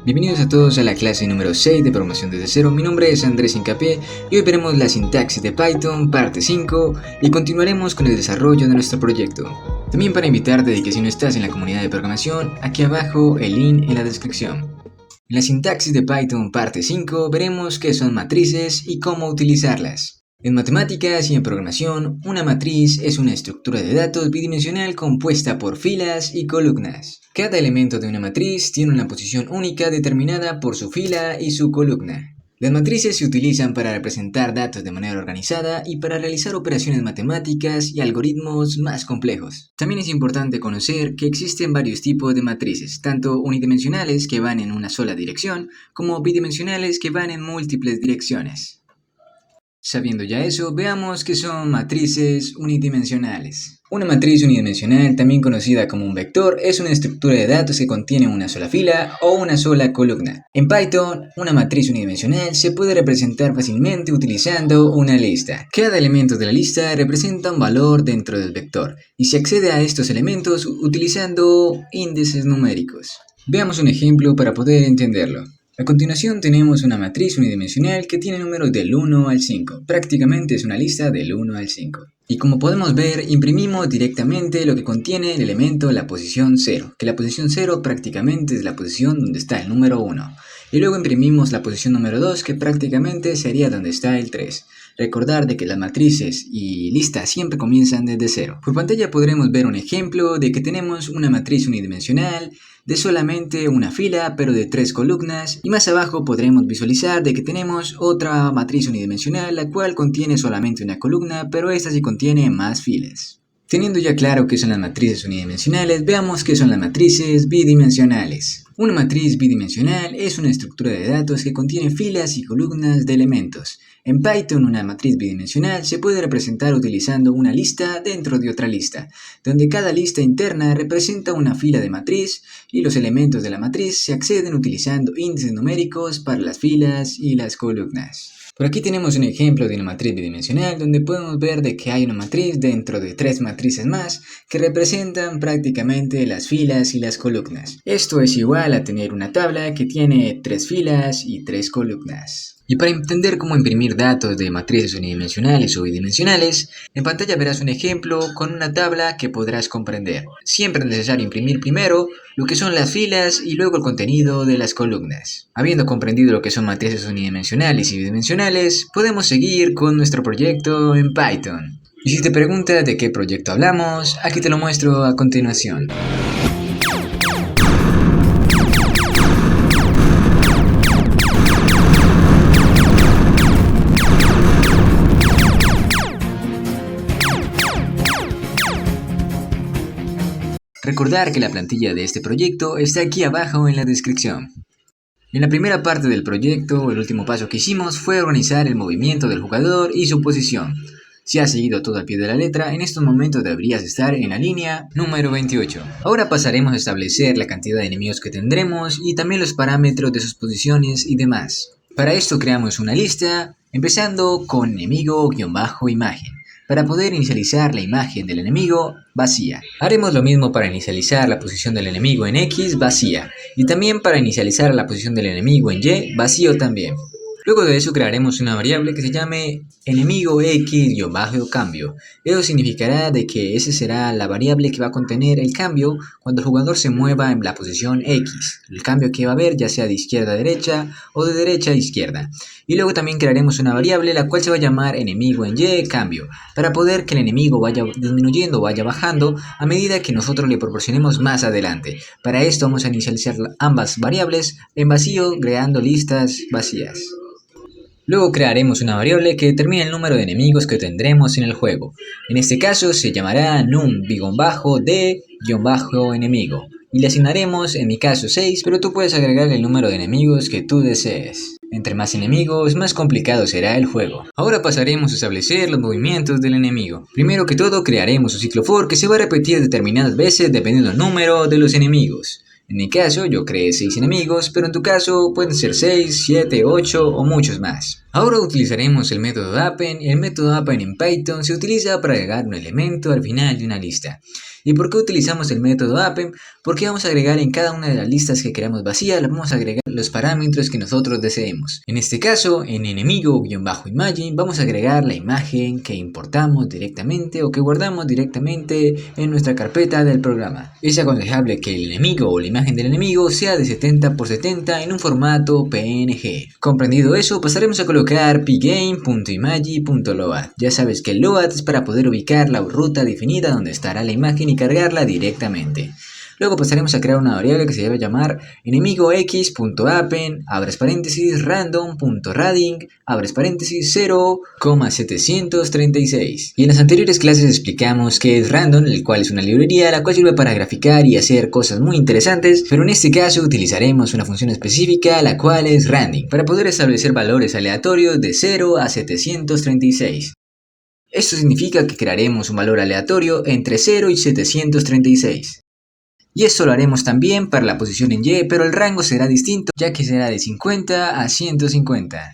Bienvenidos a todos a la clase número 6 de programación desde cero. Mi nombre es Andrés Hincapié y hoy veremos la sintaxis de Python parte 5 y continuaremos con el desarrollo de nuestro proyecto. También para invitarte de que si no estás en la comunidad de programación, aquí abajo el link en la descripción. En la sintaxis de Python parte 5 veremos qué son matrices y cómo utilizarlas. En matemáticas y en programación, una matriz es una estructura de datos bidimensional compuesta por filas y columnas. Cada elemento de una matriz tiene una posición única determinada por su fila y su columna. Las matrices se utilizan para representar datos de manera organizada y para realizar operaciones matemáticas y algoritmos más complejos. También es importante conocer que existen varios tipos de matrices, tanto unidimensionales que van en una sola dirección, como bidimensionales que van en múltiples direcciones. Sabiendo ya eso, veamos qué son matrices unidimensionales. Una matriz unidimensional, también conocida como un vector, es una estructura de datos que contiene una sola fila o una sola columna. En Python, una matriz unidimensional se puede representar fácilmente utilizando una lista. Cada elemento de la lista representa un valor dentro del vector y se accede a estos elementos utilizando índices numéricos. Veamos un ejemplo para poder entenderlo. A continuación tenemos una matriz unidimensional que tiene números del 1 al 5. Prácticamente es una lista del 1 al 5. Y como podemos ver, imprimimos directamente lo que contiene el elemento en la posición 0, que la posición 0 prácticamente es la posición donde está el número 1. Y luego imprimimos la posición número 2, que prácticamente sería donde está el 3. Recordar de que las matrices y listas siempre comienzan desde 0. Por pantalla podremos ver un ejemplo de que tenemos una matriz unidimensional de solamente una fila pero de 3 columnas, y más abajo podremos visualizar de que tenemos otra matriz unidimensional la cual contiene solamente una columna, pero esta sí contiene más filas. Teniendo ya claro qué son las matrices unidimensionales, veamos qué son las matrices bidimensionales. Una matriz bidimensional es una estructura de datos que contiene filas y columnas de elementos. En Python, una matriz bidimensional se puede representar utilizando una lista dentro de otra lista, donde cada lista interna representa una fila de matriz y los elementos de la matriz se acceden utilizando índices numéricos para las filas y las columnas. Por aquí tenemos un ejemplo de una matriz bidimensional donde podemos ver de que hay una matriz dentro de 3 matrices más que representan prácticamente las filas y las columnas. Esto es igual a tener una tabla que tiene 3 filas y 3 columnas. Y para entender cómo imprimir datos de matrices unidimensionales o bidimensionales, en pantalla verás un ejemplo con una tabla que podrás comprender. Siempre es necesario imprimir primero lo que son las filas y luego el contenido de las columnas. Habiendo comprendido lo que son matrices unidimensionales y bidimensionales, podemos seguir con nuestro proyecto en Python. Y si te preguntas de qué proyecto hablamos, aquí te lo muestro a continuación. Recordar que la plantilla de este proyecto está aquí abajo en la descripción. En la primera parte del proyecto, el último paso que hicimos fue organizar el movimiento del jugador y su posición. Si has seguido todo al pie de la letra, en estos momentos deberías estar en la línea número 28. Ahora pasaremos a establecer la cantidad de enemigos que tendremos y también los parámetros de sus posiciones y demás. Para esto creamos una lista, empezando con enemigo-imagen. Para poder inicializar la imagen del enemigo vacía. Haremos lo mismo para inicializar la posición del enemigo en X vacía. Y también para inicializar la posición del enemigo en Y vacío también. Luego de eso crearemos una variable que se llame enemigo X-cambio. Eso significará de que esa será la variable que va a contener el cambio cuando el jugador se mueva en la posición X. El cambio que va a haber ya sea de izquierda a derecha o de derecha a izquierda. Y luego también crearemos una variable la cual se va a llamar enemigo en Y-cambio, para poder que el enemigo vaya disminuyendo o vaya bajando a medida que nosotros le proporcionemos más adelante. Para esto vamos a inicializar ambas variables en vacío creando listas vacías. Luego crearemos una variable que determine el número de enemigos que tendremos en el juego. En este caso se llamará num-d-enemigo y le asignaremos en mi caso 6, pero tú puedes agregar el número de enemigos que tú desees. Entre más enemigos, más complicado será el juego. Ahora pasaremos a establecer los movimientos del enemigo. Primero que todo crearemos un ciclo for que se va a repetir determinadas veces dependiendo del número de los enemigos. En mi caso yo creé 6 enemigos, pero en tu caso pueden ser 6, 7, 8 o muchos más. Ahora utilizaremos el método append. El método append en Python se utiliza para agregar un elemento al final de una lista. ¿Y por qué utilizamos el método append? Porque vamos a agregar en cada una de las listas que creamos vacías, le vamos a agregar los parámetros que nosotros deseemos. En este caso, en enemigo-imagine vamos a agregar la imagen que importamos directamente o que guardamos directamente en nuestra carpeta del programa. Es aconsejable que el enemigo o la imagen del enemigo sea de 70 por 70 en un formato PNG. Comprendido eso, pasaremos a colocar pgame.imagi.load. Ya sabes que el load es para poder ubicar la ruta definida donde estará la imagen y cargarla directamente. Luego pasaremos a crear una variable que se debe llamar enemigox.append, abres paréntesis, random.radding, abres paréntesis, 0,736. Y en las anteriores clases explicamos qué es random, el cual es una librería la cual sirve para graficar y hacer cosas muy interesantes, pero en este caso utilizaremos una función específica la cual es random, para poder establecer valores aleatorios de 0 a 736. Esto significa que crearemos un valor aleatorio entre 0 y 736. Y esto lo haremos también para la posición en Y, pero el rango será distinto, ya que será de 50 a 150.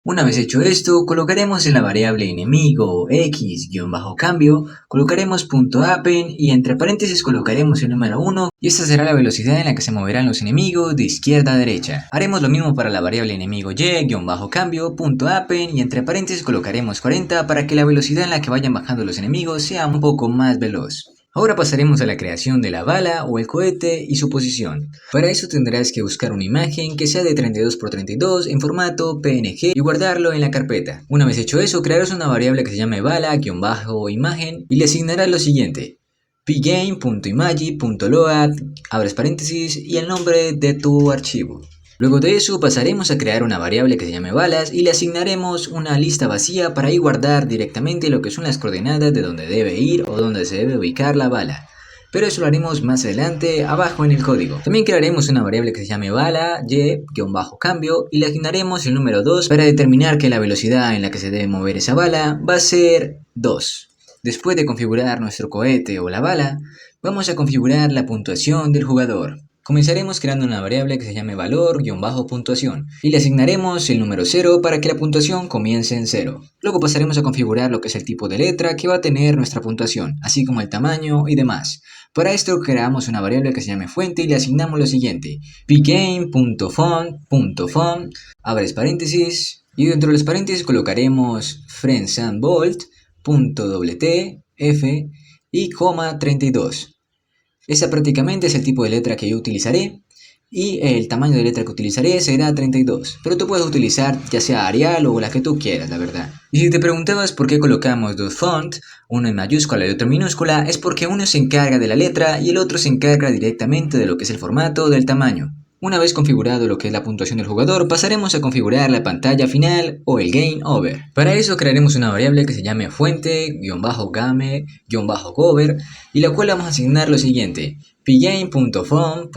Una vez hecho esto, colocaremos en la variable enemigo x-cambio, colocaremos .append y entre paréntesis colocaremos el número 1 y esta será la velocidad en la que se moverán los enemigos de izquierda a derecha. Haremos lo mismo para la variable enemigo y-cambio, .append y entre paréntesis colocaremos 40 para que la velocidad en la que vayan bajando los enemigos sea un poco más veloz. Ahora pasaremos a la creación de la bala o el cohete y su posición. Para eso tendrás que buscar una imagen que sea de 32 por 32 en formato PNG y guardarlo en la carpeta. Una vez hecho eso, crearás una variable que se llame bala-imagen y le asignarás lo siguiente: pgame.imagi.load, abres paréntesis y el nombre de tu archivo. Luego de eso pasaremos a crear una variable que se llame balas y le asignaremos una lista vacía para ahí guardar directamente lo que son las coordenadas de donde debe ir o donde se debe ubicar la bala. Pero eso lo haremos más adelante abajo en el código. También crearemos una variable que se llame bala y-cambio y le asignaremos el número 2 para determinar que la velocidad en la que se debe mover esa bala va a ser 2. Después de configurar nuestro cohete o la bala, vamos a configurar la puntuación del jugador. Comenzaremos creando una variable que se llame valor-puntuación y le asignaremos el número 0 para que la puntuación comience en 0. Luego pasaremos a configurar lo que es el tipo de letra que va a tener nuestra puntuación, así como el tamaño y demás. Para esto creamos una variable que se llame fuente y le asignamos lo siguiente: pgame.font, abres paréntesis y dentro de los paréntesis colocaremos friendsandbolt.wtf y 32. Esa prácticamente es el tipo de letra que yo utilizaré y el tamaño de letra que utilizaré será 32, pero tú puedes utilizar ya sea Arial o la que tú quieras, la verdad. Y si te preguntabas por qué colocamos dos fonts, uno en mayúscula y otro en minúscula, es porque uno se encarga de la letra y el otro se encarga directamente de lo que es el formato del tamaño. Una vez configurado lo que es la puntuación del jugador, pasaremos a configurar la pantalla final o el game over. Para eso crearemos una variable que se llame fuente-game-gover y la cual vamos a asignar lo siguiente: pgame.font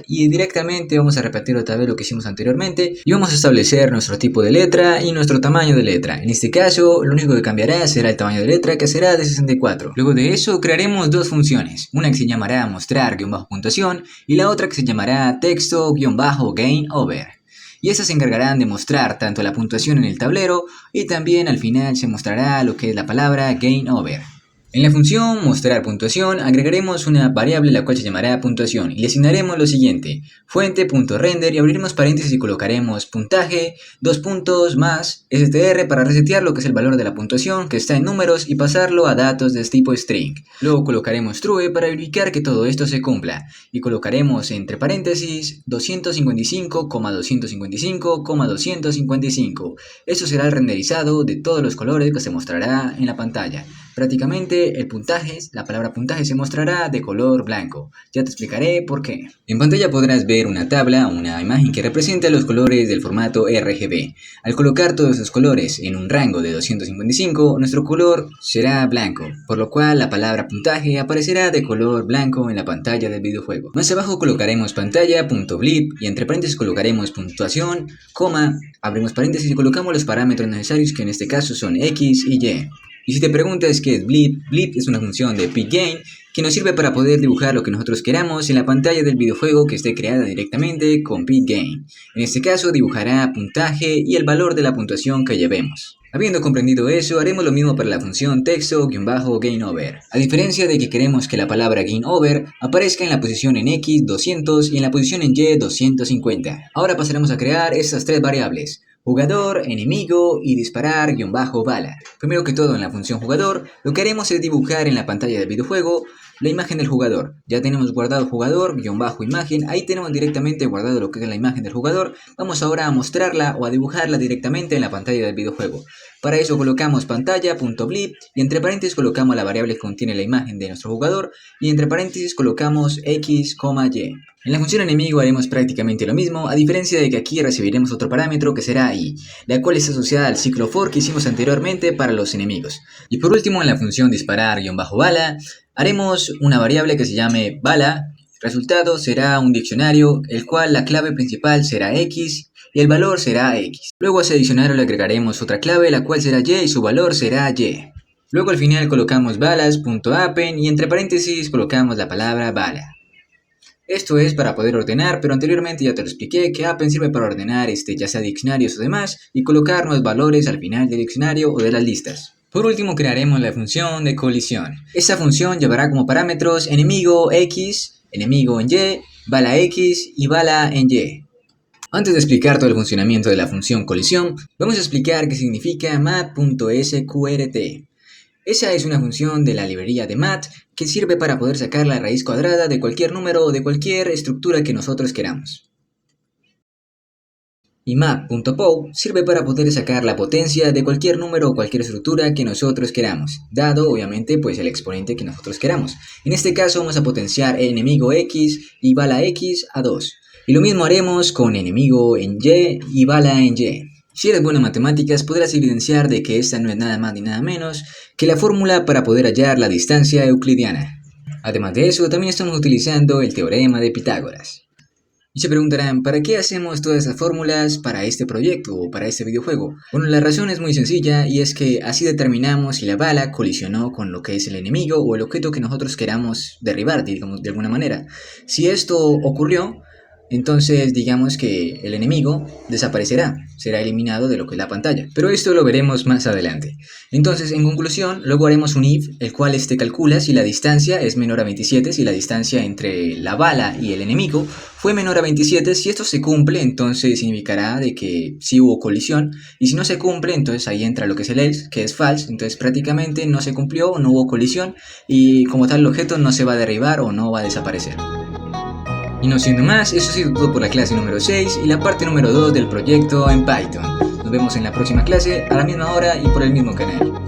y directamente vamos a repetir otra vez lo que hicimos anteriormente y vamos a establecer nuestro tipo de letra y nuestro tamaño de letra. En este caso, lo único que cambiará será el tamaño de letra, que será de 64. Luego de eso crearemos dos funciones, una que se llamará mostrar-puntuación y la otra que se llamará texto-gameover. Y estas se encargarán de mostrar tanto la puntuación en el tablero y también al final se mostrará lo que es la palabra game over. En la función mostrar puntuación agregaremos una variable la cual se llamará puntuación y le asignaremos lo siguiente: fuente.render y abriremos paréntesis y colocaremos puntaje, dos puntos más str para resetear lo que es el valor de la puntuación que está en números y pasarlo a datos de tipo string. Luego colocaremos true para verificar que todo esto se cumpla y colocaremos entre paréntesis 255,255,255. Esto será el renderizado de todos los colores que se mostrará en la pantalla. Prácticamente el puntaje, la palabra puntaje se mostrará de color blanco. Ya te explicaré por qué. En pantalla podrás ver una tabla, una imagen que representa los colores del formato RGB. Al colocar todos esos colores en un rango de 255, nuestro color será blanco, por lo cual la palabra puntaje aparecerá de color blanco en la pantalla del videojuego. Más abajo colocaremos pantalla.blip y entre paréntesis colocaremos puntuación, coma, abrimos paréntesis y colocamos los parámetros necesarios que en este caso son X y Y. Y si te preguntas qué es blip, blip es una función de pgame que nos sirve para poder dibujar lo que nosotros queramos en la pantalla del videojuego que esté creada directamente con pgame. En este caso dibujará puntaje y el valor de la puntuación que llevemos. Habiendo comprendido eso, haremos lo mismo para la función texto-gameOver. A diferencia de que queremos que la palabra gameOver aparezca en la posición en X 200 y en la posición en Y 250. Ahora pasaremos a crear estas tres variables: jugador, enemigo y disparar-bala. Primero que todo, en la función jugador, lo que haremos es dibujar en la pantalla del videojuego la imagen del jugador. Ya tenemos guardado jugador-imagen, ahí tenemos directamente guardado lo que es la imagen del jugador. Vamos ahora a mostrarla o a dibujarla directamente en la pantalla del videojuego. Para eso colocamos pantalla.blip y entre paréntesis colocamos la variable que contiene la imagen de nuestro jugador y entre paréntesis colocamos x, y. En la función enemigo haremos prácticamente lo mismo, a diferencia de que aquí recibiremos otro parámetro que será i, la cual está asociada al ciclo for que hicimos anteriormente para los enemigos. Y por último, en la función disparar-bala, haremos una variable que se llame bala. Resultado será un diccionario, el cual la clave principal será x y el valor será x. Luego a ese diccionario le agregaremos otra clave, la cual será y y su valor será y. Luego al final colocamos balas.append y entre paréntesis colocamos la palabra bala. Esto es para poder ordenar, pero anteriormente ya te lo expliqué que append sirve para ordenar ya sea diccionarios o demás y colocar nuevos valores al final del diccionario o de las listas. Por último crearemos la función de colisión. Esta función llevará como parámetros enemigo x, enemigo en y, bala x y bala en y. Antes de explicar todo el funcionamiento de la función colisión, vamos a explicar qué significa mat.sqrt. Esa es una función de la librería de mat que sirve para poder sacar la raíz cuadrada de cualquier número o de cualquier estructura que nosotros queramos. Y map.pow sirve para poder sacar la potencia de cualquier número o cualquier estructura que nosotros queramos, dado obviamente pues el exponente que nosotros queramos. En este caso vamos a potenciar enemigo x y bala x a 2. Y lo mismo haremos con enemigo en y bala en y. Si eres bueno en matemáticas, podrás evidenciar de que esta no es nada más ni nada menos que la fórmula para poder hallar la distancia euclidiana. Además de eso, también estamos utilizando el teorema de Pitágoras. Y se preguntarán, ¿para qué hacemos todas esas fórmulas para este proyecto o para este videojuego? Bueno, la razón es muy sencilla y es que así determinamos si la bala colisionó con lo que es el enemigo o el objeto que nosotros queramos derribar, digamos, de alguna manera. Si esto ocurrió, entonces digamos que el enemigo desaparecerá, será eliminado de lo que es la pantalla. Pero esto lo veremos más adelante. Entonces, en conclusión, luego haremos un if, el cual calcula si la distancia es menor a 27, si la distancia entre la bala y el enemigo fue menor a 27. Si esto se cumple, entonces significará de que sí hubo colisión. Y si no se cumple, entonces ahí entra lo que es el else, que es false. Entonces prácticamente no se cumplió, no hubo colisión y como tal el objeto no se va a derribar o no va a desaparecer. Y no siendo más, eso ha sido todo por la clase número 6 y la parte número 2 del proyecto en Python. Nos vemos en la próxima clase, a la misma hora y por el mismo canal.